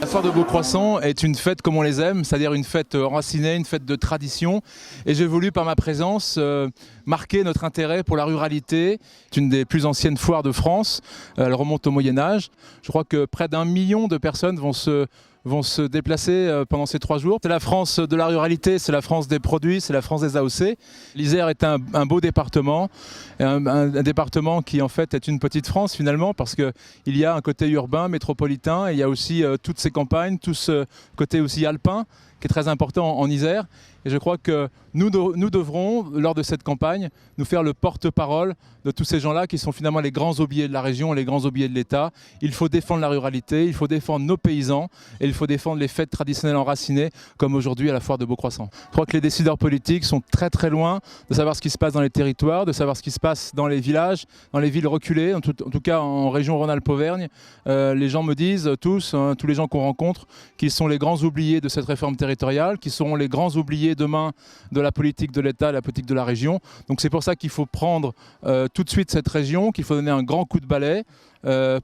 La foire de Beaucroissant est une fête comme on les aime, c'est-à-dire une fête enracinée, une fête de tradition. Et j'ai voulu, par ma présence, marquer notre intérêt pour la ruralité. C'est une des plus anciennes foires de France. Elle remonte au Moyen-Âge. Je crois que près d'1 million de personnes vont se déplacer pendant ces 3 jours. C'est la France de la ruralité, c'est la France des produits, c'est la France des AOC. L'Isère est un beau département, un département qui en fait est une petite France finalement, parce qu'il y a un côté urbain, métropolitain, et il y a aussi toutes ces campagnes, tout ce côté aussi alpin qui est très important en Isère. Et je crois que nous devrons, lors de cette campagne, nous faire le porte-parole de tous ces gens-là qui sont finalement les grands oubliés de la région, les grands oubliés de l'État. Il faut défendre la ruralité, il faut défendre nos paysans et il faut défendre les fêtes traditionnelles enracinées comme aujourd'hui à la foire de Beaucroissant. Je crois que les décideurs politiques sont très très loin de savoir ce qui se passe dans les territoires, de savoir ce qui se passe dans les villages, dans les villes reculées, en tout cas en région Rhône-Alpes-Auvergne. Les gens me disent tous, tous les gens qu'on rencontre, qu'ils sont les grands oubliés de cette réforme territoriale, qu'ils seront les grands oubliés demain de la politique de l'État, la politique de la région. Donc c'est pour ça qu'il faut prendre tout de suite cette région, qu'il faut donner un grand coup de balai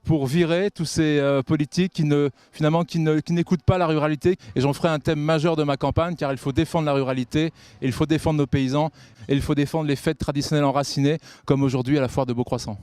pour virer tous ces politiques qui n'écoutent pas la ruralité. Et j'en ferai un thème majeur de ma campagne, car il faut défendre la ruralité, et il faut défendre nos paysans, et il faut défendre les fêtes traditionnelles enracinées, comme aujourd'hui à la foire de Beaucroissant.